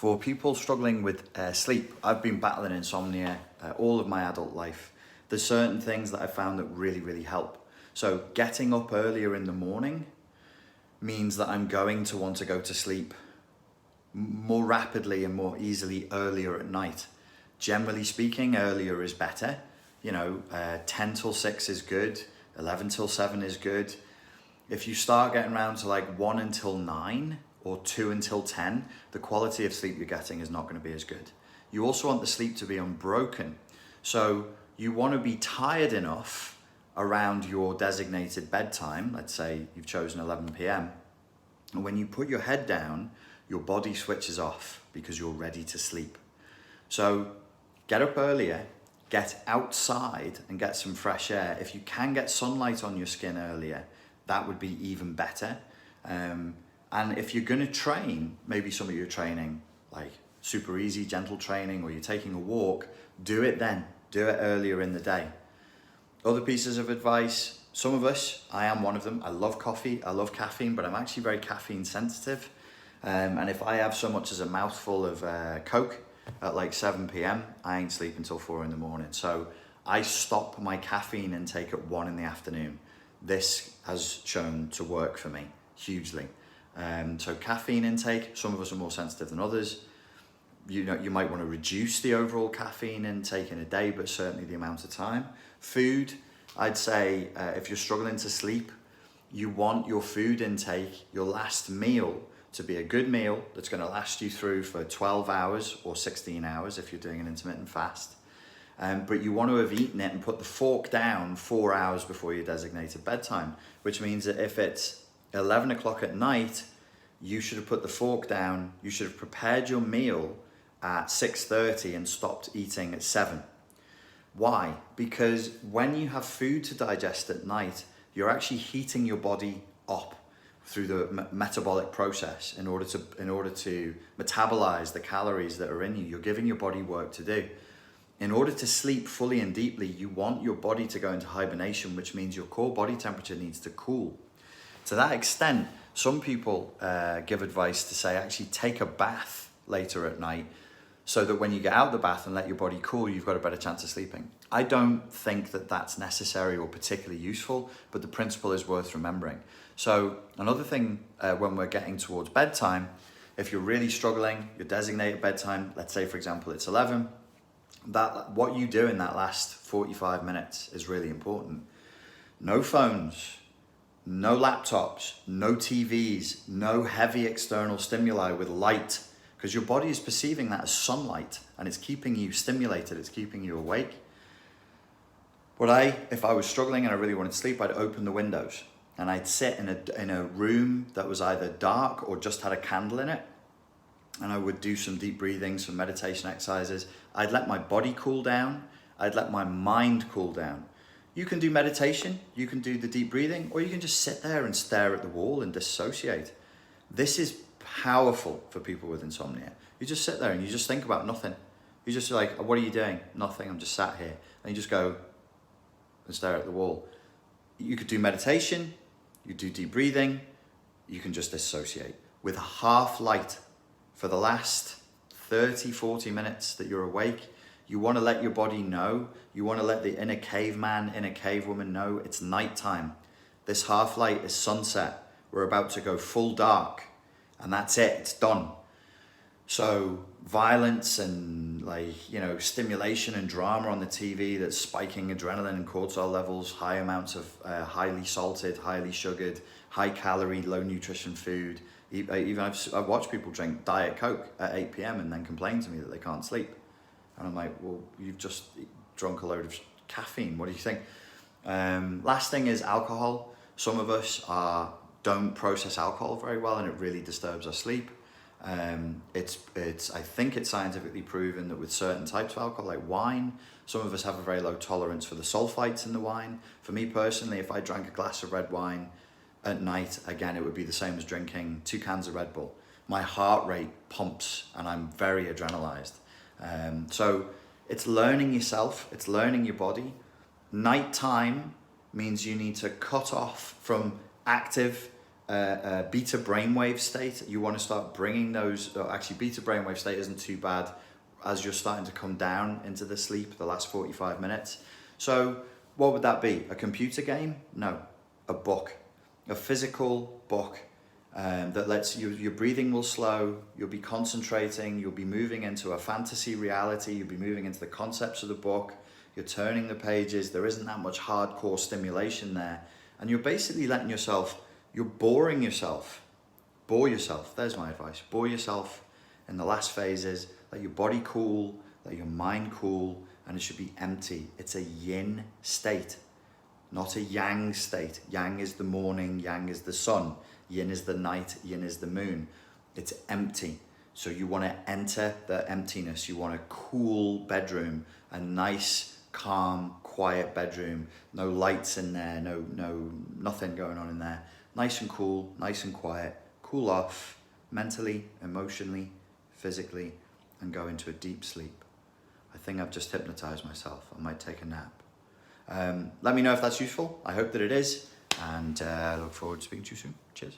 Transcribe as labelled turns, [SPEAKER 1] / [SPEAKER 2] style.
[SPEAKER 1] For people struggling with sleep, I've been battling insomnia all of my adult life. There's certain things that I found that really, really help. So getting up earlier in the morning means that I'm going to want to go to sleep more rapidly and more easily earlier at night. Generally speaking, earlier is better. 10 till 6 is good, 11 till 7 is good. If you start getting around to like 1 until 9 or 2 until 10, the quality of sleep you're getting is not going to be as good. You also want the sleep to be unbroken. So you want to be tired enough around your designated bedtime. Let's say you've chosen 11 p.m. And when you put your head down, your body switches off because you're ready to sleep. So get up earlier, get outside and get some fresh air. If you can get sunlight on your skin earlier, that would be even better. And if you're going to train, maybe some of your training, like super easy, gentle training, or you're taking a walk, do it then. Do it earlier in the day. Other pieces of advice, some of us, I am one of them, I love coffee, I love caffeine, but I'm actually very caffeine sensitive. And if I have so much as a mouthful of Coke at like 7 p.m, I ain't sleeping until 4 in the morning. So I stop my caffeine intake at 1 in the afternoon. This has shown to work for me hugely. So caffeine intake, some of us are more sensitive than others. You might want to reduce the overall caffeine intake in a day, but certainly the amount of time. Food, I'd say if you're struggling to sleep, you want your food intake, your last meal, to be a good meal that's going to last you through for 12 hours or 16 hours if you're doing an intermittent fast. But you want to have eaten it and put the fork down 4 hours before your designated bedtime, which means that if it's 11 o'clock at night, you should have put the fork down, you should have prepared your meal at 6:30 and stopped eating at 7. Why? Because when you have food to digest at night, you're actually heating your body up through the metabolic process in order to metabolize the calories that are in you. You're giving your body work to do. In order to sleep fully and deeply, you want your body to go into hibernation, which means your core body temperature needs to cool. To that extent, some people give advice to say actually take a bath later at night so that when you get out of the bath and let your body cool, you've got a better chance of sleeping. I don't think that that's necessary or particularly useful, but the principle is worth remembering. So another thing when we're getting towards bedtime, if you're really struggling, your designated bedtime, let's say for example it's 11, what you do in that last 45 minutes is really important. No phones, no laptops, no TVs, no heavy external stimuli with light, because your body is perceiving that as sunlight and it's keeping you stimulated, it's keeping you awake. If I was struggling and I really wanted to sleep, I'd open the windows and I'd sit in a room that was either dark or just had a candle in it, and I would do some deep breathing, some meditation exercises. I'd let my body cool down, I'd let my mind cool down. You can do meditation, you can do the deep breathing, or you can just sit there and stare at the wall and dissociate. This is powerful for people with insomnia. You just sit there and you just think about nothing. You just like, what are you doing? Nothing, I'm just sat here. And you just go and stare at the wall. You could do meditation, you do deep breathing, you can just dissociate. With half light for the last 30, 40 minutes that you're awake, you want to let your body know, you want to let the inner caveman, inner cavewoman know it's nighttime. This half light is sunset. We're about to go full dark, and that's it, it's done. So violence and stimulation and drama on the TV that's spiking adrenaline and cortisol levels, high amounts of highly salted, highly sugared, high calorie, low nutrition food. Even I've watched people drink Diet Coke at 8 p.m. and then complain to me that they can't sleep. And I'm like, well, you've just drunk a load of caffeine. What do you think? Last thing is alcohol. Some of us don't process alcohol very well, and it really disturbs our sleep. I think it's scientifically proven that with certain types of alcohol, like wine, some of us have a very low tolerance for the sulfites in the wine. For me personally, if I drank a glass of red wine at night, again, it would be the same as drinking 2 cans of Red Bull. My heart rate pumps and I'm very adrenalized. So it's learning yourself, it's learning your body. Nighttime means you need to cut off from active beta brainwave state. You want to start bringing those, actually beta brainwave state isn't too bad as you're starting to come down into the sleep, the last 45 minutes. So what would that be? A computer game? No, a book, a physical book that lets you, your breathing will slow, you'll be concentrating, you'll be moving into a fantasy reality, you'll be moving into the concepts of the book, you're turning the pages, there isn't that much hardcore stimulation there. And you're basically letting yourself, you're boring yourself. Bore yourself, there's my advice. Bore yourself in the last phases, let your body cool, let your mind cool, and it should be empty. It's a yin state, not a yang state. Yang is the morning, yang is the sun. Yin is the night, yin is the moon. It's empty. So you want to enter the emptiness. You want a cool bedroom, a nice, calm, quiet bedroom. No lights in there, nothing going on in there. Nice and cool, nice and quiet. Cool off mentally, emotionally, physically, and go into a deep sleep. I think I've just hypnotized myself. I might take a nap. Let me know if that's useful. I hope that it is. And I look forward to speaking to you soon. Cheers.